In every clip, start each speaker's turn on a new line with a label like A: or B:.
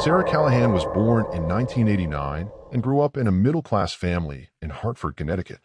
A: Sarah Callahan was born in 1989 and grew up in a middle-class family in Hartford, Connecticut.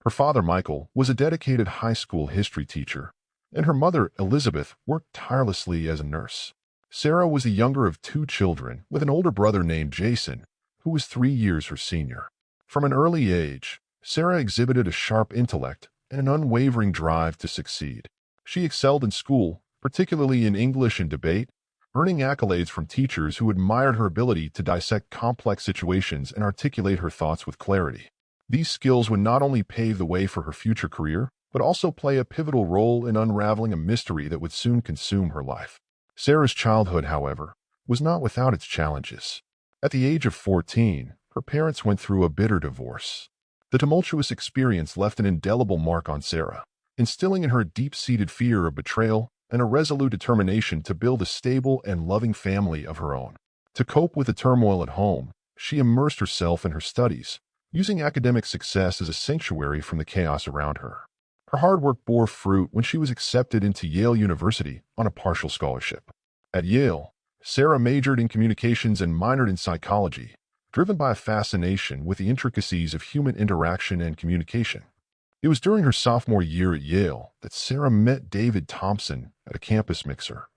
A: Her father, Michael, was a dedicated high school history teacher, and her mother, Elizabeth, worked tirelessly as a nurse. Sarah was the younger of two children, with an older brother named Jason, who was 3 years her senior. From an early age, Sarah exhibited a sharp intellect and an unwavering drive to succeed. She excelled in school, particularly in English and debate, earning accolades from teachers who admired her ability to dissect complex situations and articulate her thoughts with clarity. These skills would not only pave the way for her future career, but also play a pivotal role in unraveling a mystery that would soon consume her life. Sarah's childhood, however, was not without its challenges. At the age of 14, her parents went through a bitter divorce. The tumultuous experience left an indelible mark on Sarah, instilling in her a deep-seated fear of betrayal and a resolute determination to build a stable and loving family of her own. To cope with the turmoil at home, she immersed herself in her studies, using academic success as a sanctuary from the chaos around her. Her hard work bore fruit when she was accepted into Yale University on a partial scholarship. At Yale, Sarah majored in communications and minored in psychology, driven by a fascination with the intricacies of human interaction and communication. It was during her sophomore year at Yale that Sarah met David Thompson at a campus mixer.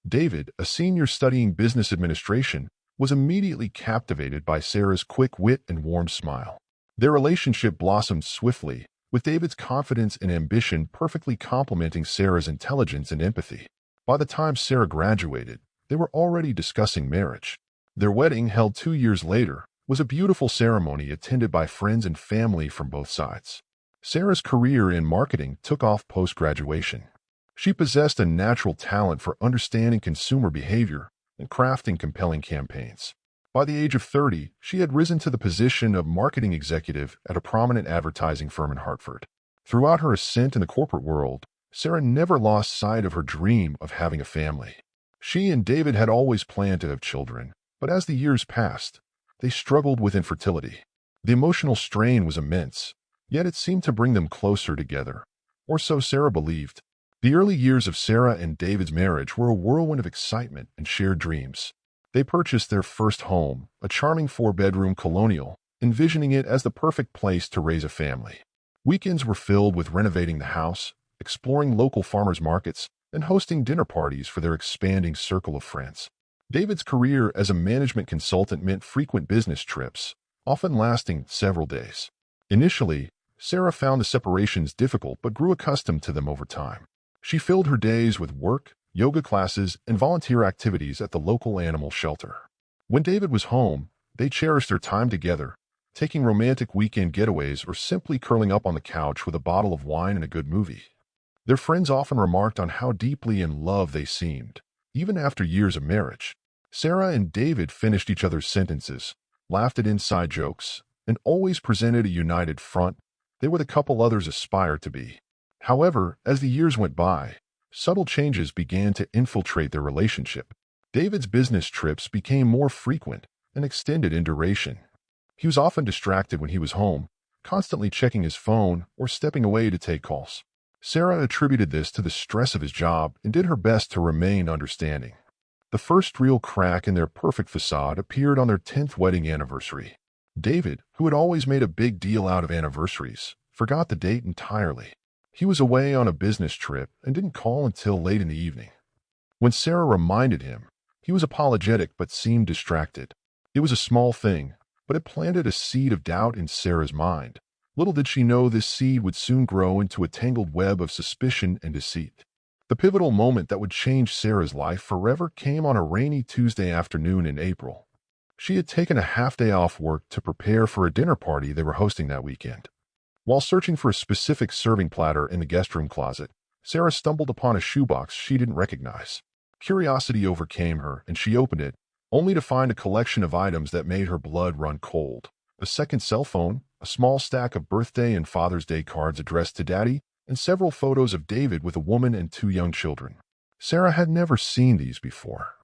A: David, a senior studying business administration, was immediately captivated by Sarah's quick wit and warm smile. Their relationship blossomed swiftly, with David's confidence and ambition perfectly complementing Sarah's intelligence and empathy. By the time Sarah graduated, they were already discussing marriage. Their wedding, held 2 years later, was a beautiful ceremony attended by friends and family from both sides. Sarah's career in marketing took off post-graduation. She possessed a natural talent for understanding consumer behavior and crafting compelling campaigns. By the age of 30, she had risen to the position of marketing executive at a prominent advertising firm in Hartford. Throughout her ascent in the corporate world, Sarah never lost sight of her dream of having a family. She and David had always planned to have children, but as the years passed, they struggled with infertility. The emotional strain was immense, yet it seemed to bring them closer together, or so Sarah believed. The early years of Sarah and David's marriage were a whirlwind of excitement and shared dreams. They purchased their first home, a charming 4-bedroom colonial, envisioning it as the perfect place to raise a family. Weekends were filled with renovating the house, exploring local farmers markets, and hosting dinner parties for their expanding circle of friends. David's career as a management consultant meant frequent business trips, often lasting several days. Initially, Sarah found the separations difficult but grew accustomed to them over time. She filled her days with work, yoga classes, and volunteer activities at the local animal shelter. When David was home, they cherished their time together, taking romantic weekend getaways or simply curling up on the couch with a bottle of wine and a good movie. Their friends often remarked on how deeply in love they seemed, even after years of marriage. Sarah and David finished each other's sentences, laughed at inside jokes, and always presented a united front. They were the couple others aspired to be. However, as the years went by, subtle changes began to infiltrate their relationship. David's business trips became more frequent and extended in duration. He was often distracted when he was home, constantly checking his phone or stepping away to take calls. Sarah attributed this to the stress of his job and did her best to remain understanding. The first real crack in their perfect facade appeared on their 10th wedding anniversary. David, who had always made a big deal out of anniversaries, forgot the date entirely. He was away on a business trip and didn't call until late in the evening. When Sarah reminded him, he was apologetic but seemed distracted. It was a small thing, but it planted a seed of doubt in Sarah's mind. Little did she know this seed would soon grow into a tangled web of suspicion and deceit. The pivotal moment that would change Sarah's life forever came on a rainy Tuesday afternoon in April. She had taken a half-day off work to prepare for a dinner party they were hosting that weekend. While searching for a specific serving platter in the guest room closet, Sarah stumbled upon a shoebox she didn't recognize. Curiosity overcame her, and she opened it, only to find a collection of items that made her blood run cold. A second cell phone, a small stack of birthday and Father's Day cards addressed to Daddy, and several photos of David with a woman and 2 young children. Sarah had never seen these before.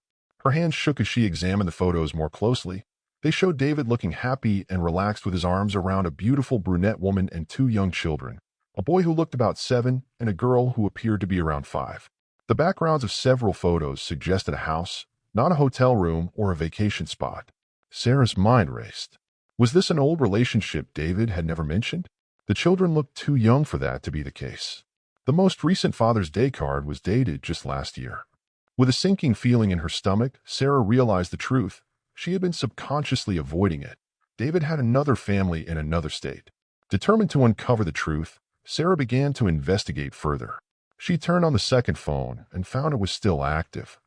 A: Her hands shook as she examined the photos more closely. They showed David looking happy and relaxed with his arms around a beautiful brunette woman and 2 young children, a boy who looked about 7 and a girl who appeared to be around 5. The backgrounds of several photos suggested a house, not a hotel room or a vacation spot. Sarah's mind raced. Was this an old relationship David had never mentioned? The children looked too young for that to be the case. The most recent Father's Day card was dated just last year. With a sinking feeling in her stomach, Sarah realized the truth. She had been subconsciously avoiding it. David had another family in another state. Determined to uncover the truth, Sarah began to investigate further. She turned on the second phone and found it was still active.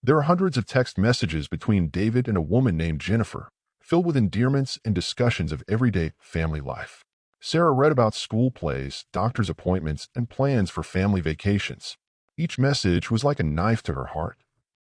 A: There are hundreds of text messages between David and a woman named Jennifer, filled with endearments and discussions of everyday family life. Sarah read about school plays, doctor's appointments, and plans for family vacations. Each message was like a knife to her heart.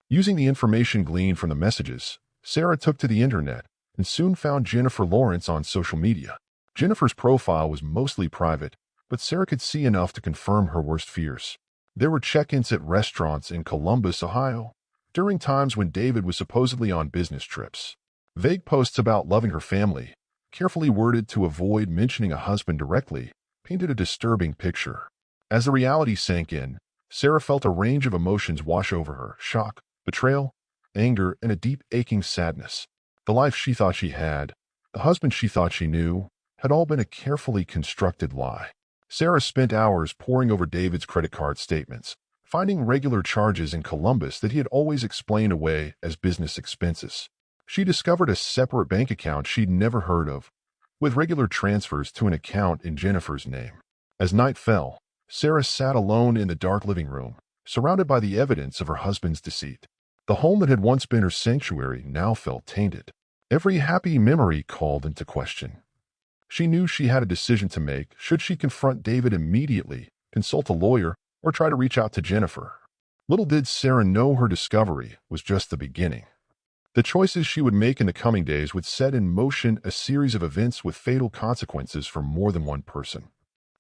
A: Using the information gleaned from the messages, Sarah took to the internet and soon found Jennifer Lawrence on social media. Jennifer's profile was mostly private, but Sarah could see enough to confirm her worst fears. There were check-ins at restaurants in Columbus, Ohio, during times when David was supposedly on business trips. Vague posts about loving her family, carefully worded to avoid mentioning a husband directly, painted a disturbing picture. As the reality sank in, Sarah felt a range of emotions wash over her: shock, betrayal, anger, and a deep aching sadness. The life she thought she had, the husband she thought she knew, had all been a carefully constructed lie. Sarah spent hours poring over David's credit card statements, finding regular charges in Columbus that he had always explained away as business expenses. She discovered a separate bank account she'd never heard of, with regular transfers to an account in Jennifer's name. As night fell, Sarah sat alone in the dark living room, surrounded by the evidence of her husband's deceit. The home that had once been her sanctuary now felt tainted. Every happy memory called into question. She knew she had a decision to make. Should she confront David immediately, consult a lawyer, or try to reach out to Jennifer? Little did Sarah know her discovery was just the beginning. The choices she would make in the coming days would set in motion a series of events with fatal consequences for more than one person.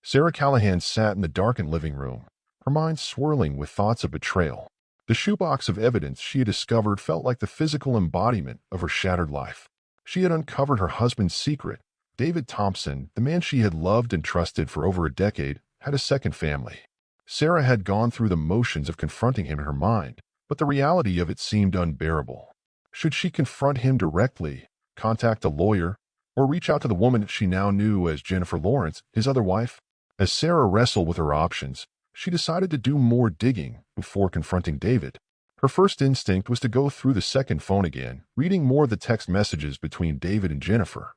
A: Sarah Callahan sat in the darkened living room, her mind swirling with thoughts of betrayal. The shoebox of evidence she had discovered felt like the physical embodiment of her shattered life. She had uncovered her husband's secret. David Thompson, the man she had loved and trusted for over a decade, had a second family. Sarah had gone through the motions of confronting him in her mind, but the reality of it seemed unbearable. Should she confront him directly, contact a lawyer, or reach out to the woman she now knew as Jennifer Lawrence, his other wife? As Sarah wrestled with her options, she decided to do more digging before confronting David. Her first instinct was to go through the second phone again, reading more of the text messages between David and Jennifer.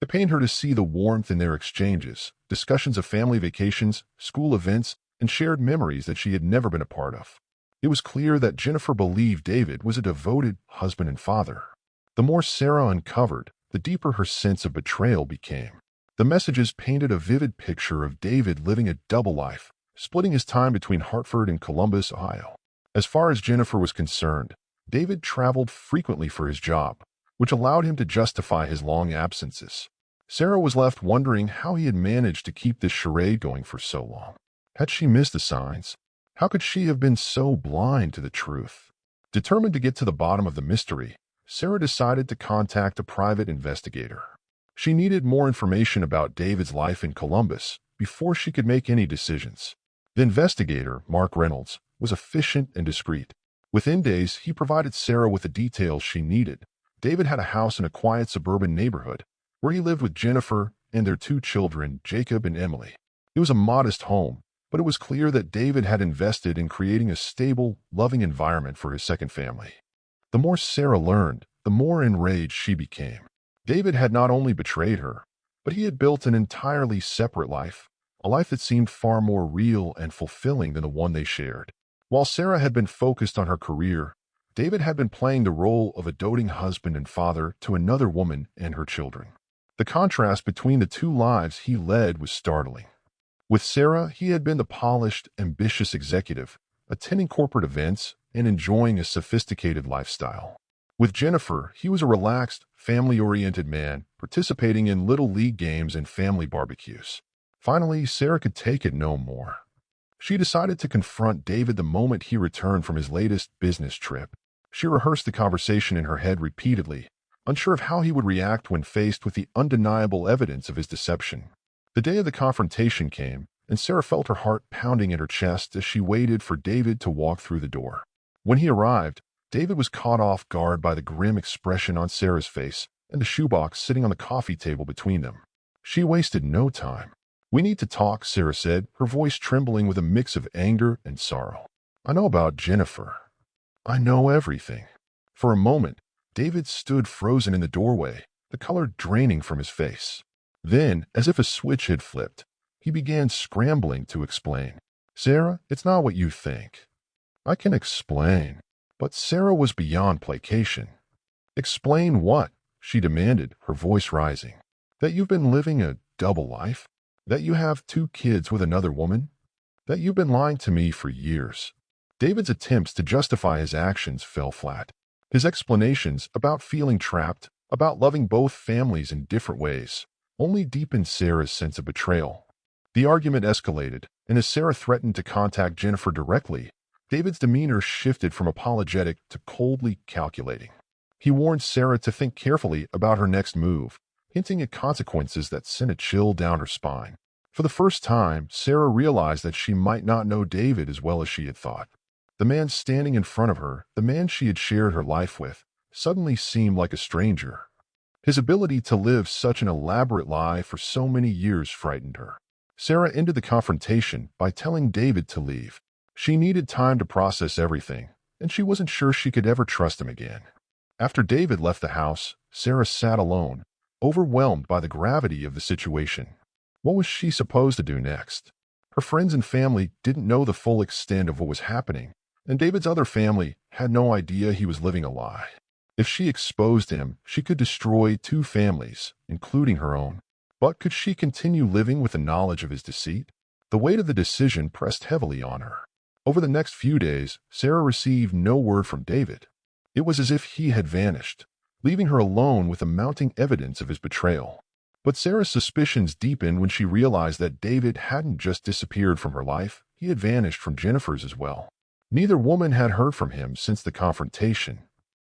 A: It pained her to see the warmth in their exchanges, discussions of family vacations, school events, and shared memories that she had never been a part of. It was clear that Jennifer believed David was a devoted husband and father. The more Sarah uncovered, the deeper her sense of betrayal became. The messages painted a vivid picture of David living a double life, splitting his time between Hartford and Columbus, Ohio. As far as Jennifer was concerned, David traveled frequently for his job, which allowed him to justify his long absences. Sarah was left wondering how he had managed to keep this charade going for so long. Had she missed the signs? How could she have been so blind to the truth? Determined to get to the bottom of the mystery, Sarah decided to contact a private investigator. She needed more information about David's life in Columbus before she could make any decisions. The investigator, Mark Reynolds, was efficient and discreet. Within days, he provided Sarah with the details she needed. David had a house in a quiet suburban neighborhood where he lived with Jennifer and their two children, Jacob and Emily. It was a modest home, but it was clear that David had invested in creating a stable, loving environment for his second family. The more Sarah learned, the more enraged she became. David had not only betrayed her, but he had built an entirely separate life, a life that seemed far more real and fulfilling than the one they shared. While Sarah had been focused on her career, David had been playing the role of a doting husband and father to another woman and her children. The contrast between the two lives he led was startling. With Sarah, he had been the polished, ambitious executive, attending corporate events and enjoying a sophisticated lifestyle. With Jennifer, he was a relaxed, family-oriented man, participating in little league games and family barbecues. Finally, Sarah could take it no more. She decided to confront David the moment he returned from his latest business trip. She rehearsed the conversation in her head repeatedly, unsure of how he would react when faced with the undeniable evidence of his deception. The day of the confrontation came, and Sarah felt her heart pounding in her chest as she waited for David to walk through the door. When he arrived, David was caught off guard by the grim expression on Sarah's face and the shoebox sitting on the coffee table between them. She wasted no time. "We need to talk," Sarah said, her voice trembling with a mix of anger and sorrow. "I know about Jennifer. I know everything." For a moment, David stood frozen in the doorway, the color draining from his face. Then, as if a switch had flipped, he began scrambling to explain. "Sarah, it's not what you think." "I can explain." But Sarah was beyond placation. "Explain what?" she demanded, her voice rising. "That you've been living a double life? That you have 2 kids with another woman? That you've been lying to me for years?" David's attempts to justify his actions fell flat. His explanations about feeling trapped, about loving both families in different ways, only deepened Sarah's sense of betrayal. The argument escalated, and as Sarah threatened to contact Jennifer directly, David's demeanor shifted from apologetic to coldly calculating. He warned Sarah to think carefully about her next move, hinting at consequences that sent a chill down her spine. For the first time, Sarah realized that she might not know David as well as she had thought. The man standing in front of her, the man she had shared her life with, suddenly seemed like a stranger. His ability to live such an elaborate lie for so many years frightened her. Sarah ended the confrontation by telling David to leave. She needed time to process everything, and she wasn't sure she could ever trust him again. After David left the house, Sarah sat alone, overwhelmed by the gravity of the situation. What was she supposed to do next? Her friends and family didn't know the full extent of what was happening, and David's other family had no idea he was living a lie. If she exposed him, she could destroy 2 families, including her own. But could she continue living with the knowledge of his deceit? The weight of the decision pressed heavily on her. Over the next few days, Sarah received no word from David. It was as if he had vanished, leaving her alone with the mounting evidence of his betrayal. But Sarah's suspicions deepened when she realized that David hadn't just disappeared from her life, he had vanished from Jennifer's as well. Neither woman had heard from him since the confrontation.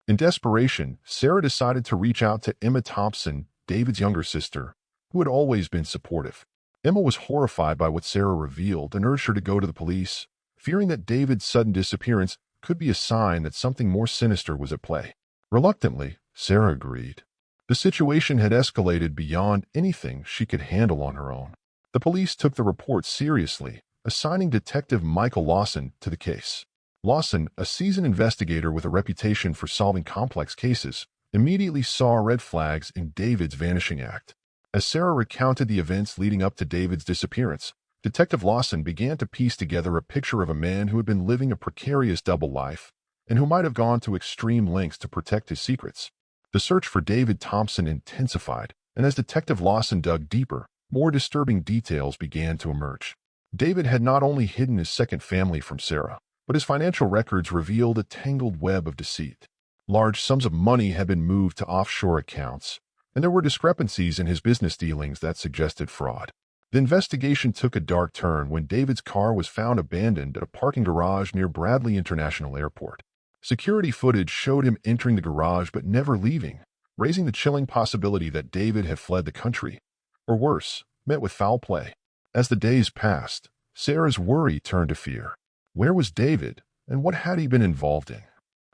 A: In desperation, Sarah decided to reach out to Emma Thompson, David's younger sister, who had always been supportive. Emma was horrified by what Sarah revealed and urged her to go to the police, fearing that David's sudden disappearance could be a sign that something more sinister was at play. Reluctantly, Sarah agreed. The situation had escalated beyond anything she could handle on her own. The police took the report seriously, assigning Detective Michael Lawson to the case. Lawson, a seasoned investigator with a reputation for solving complex cases, immediately saw red flags in David's vanishing act. As Sarah recounted the events leading up to David's disappearance, Detective Lawson began to piece together a picture of a man who had been living a precarious double life and who might have gone to extreme lengths to protect his secrets. The search for David Thompson intensified, and as Detective Lawson dug deeper, more disturbing details began to emerge. David had not only hidden his second family from Sarah, but his financial records revealed a tangled web of deceit. Large sums of money had been moved to offshore accounts, and there were discrepancies in his business dealings that suggested fraud. The investigation took a dark turn when David's car was found abandoned at a parking garage near Bradley International Airport. Security footage showed him entering the garage but never leaving, raising the chilling possibility that David had fled the country, or worse, met with foul play. As the days passed, Sarah's worry turned to fear. Where was David, and what had he been involved in?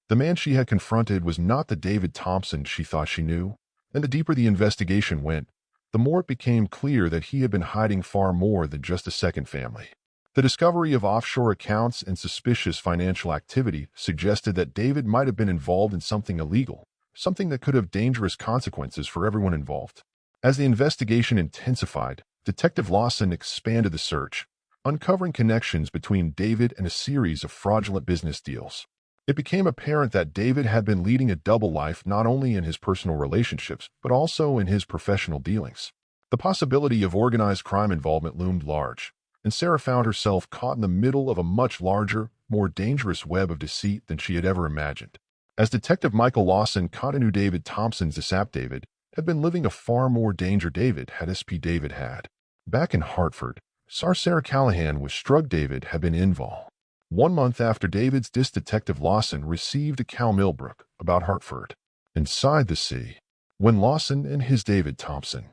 A: The man she had confronted was not the David Thompson she thought she knew, and the deeper the investigation went, the more it became clear that he had been hiding far more than just a second family. The discovery of offshore accounts and suspicious financial activity suggested that David might have been involved in something illegal, something that could have dangerous consequences for everyone involved. As the investigation intensified, Detective Lawson expanded the search, uncovering connections between David and a series of fraudulent business deals. It became apparent that David had been leading a double life not only in his personal relationships, but also in his professional dealings. The possibility of organized crime involvement loomed large, and Sarah found herself caught in the middle of a much larger, more dangerous web of deceit than she had ever imagined. As Detective Michael Lawson caught into David Thompson's Sap David had been living a far more danger David had SP David had. Back in Hartford, Sarah Callahan was struck David had been involved. 1 month after David's Detective Lawson received a Cal Millbrook about Hartford. Inside the sea, when Lawson and his David Thompson.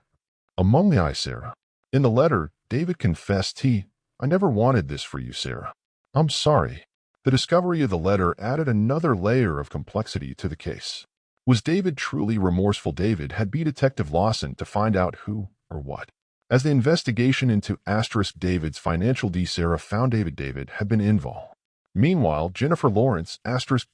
A: Among the Sarah. In the letter, David confessed I never wanted this for you, Sarah. I'm sorry. The discovery of the letter added another layer of complexity to the case. Was David truly remorseful? David had beat Detective Lawson to find out who or what. As the investigation into David's financial Sarah found David had been involved. Meanwhile, Jennifer Lawrence,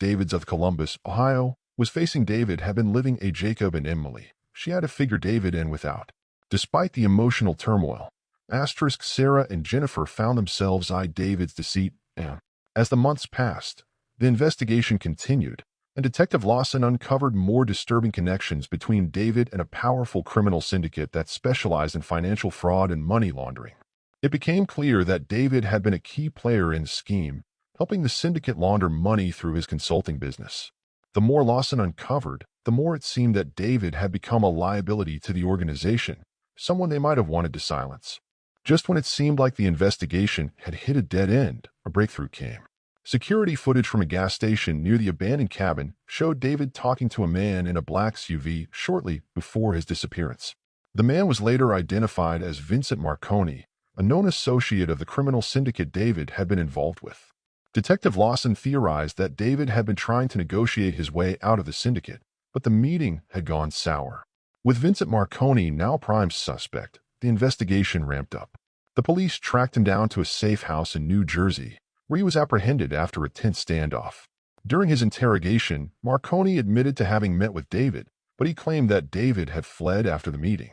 A: David's of Columbus, Ohio, was facing David had been living a Jacob and Emily. She had to figure David in without. Despite the emotional turmoil, Sarah and Jennifer found themselves David's deceit, and as the months passed, the investigation continued, and Detective Lawson uncovered more disturbing connections between David and a powerful criminal syndicate that specialized in financial fraud and money laundering. It became clear that David had been a key player in the scheme, helping the syndicate launder money through his consulting business. The more Lawson uncovered, the more it seemed that David had become a liability to the organization, someone they might have wanted to silence. Just when it seemed like the investigation had hit a dead end, a breakthrough came. Security footage from a gas station near the abandoned cabin showed David talking to a man in a black SUV shortly before his disappearance. The man was later identified as Vincent Marconi, a known associate of the criminal syndicate David had been involved with. Detective Lawson theorized that David had been trying to negotiate his way out of the syndicate, but the meeting had gone sour. With Vincent Marconi now prime suspect, the investigation ramped up. The police tracked him down to a safe house in New Jersey, where he was apprehended after a tense standoff. During his interrogation, Marconi admitted to having met with David, but he claimed that David had fled after the meeting.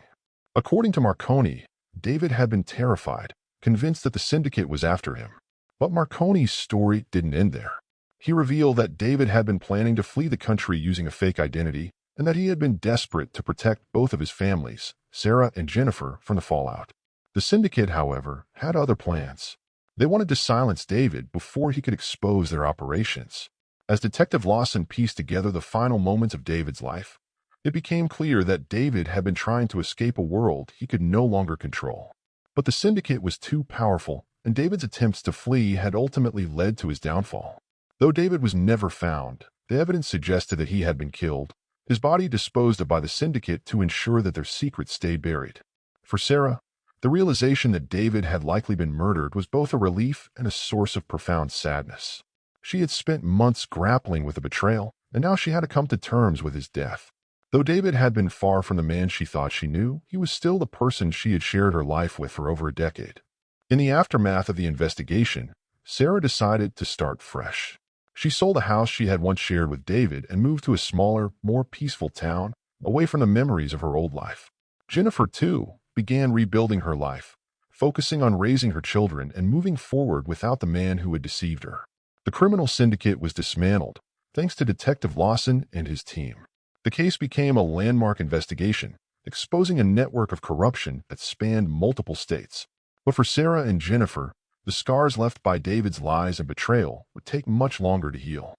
A: According to Marconi, David had been terrified, convinced that the syndicate was after him. But Marconi's story didn't end there. He revealed that David had been planning to flee the country using a fake identity, and that he had been desperate to protect both of his families, Sarah and Jennifer, from the fallout. The syndicate, however, had other plans. They wanted to silence David before he could expose their operations. As Detective Lawson pieced together the final moments of David's life, it became clear that David had been trying to escape a world he could no longer control. But the syndicate was too powerful, and David's attempts to flee had ultimately led to his downfall. Though David was never found, the evidence suggested that he had been killed, his body disposed of by the syndicate to ensure that their secret stayed buried. For Sarah, the realization that David had likely been murdered was both a relief and a source of profound sadness. She had spent months grappling with the betrayal, and now she had to come to terms with his death. Though David had been far from the man she thought she knew, he was still the person she had shared her life with for over a decade. In the aftermath of the investigation, Sarah decided to start fresh. She sold a house she had once shared with David and moved to a smaller, more peaceful town, away from the memories of her old life. Jennifer, too, began rebuilding her life, focusing on raising her children and moving forward without the man who had deceived her. The criminal syndicate was dismantled, thanks to Detective Lawson and his team. The case became a landmark investigation, exposing a network of corruption that spanned multiple states. But for Sarah and Jennifer, the scars left by David's lies and betrayal would take much longer to heal.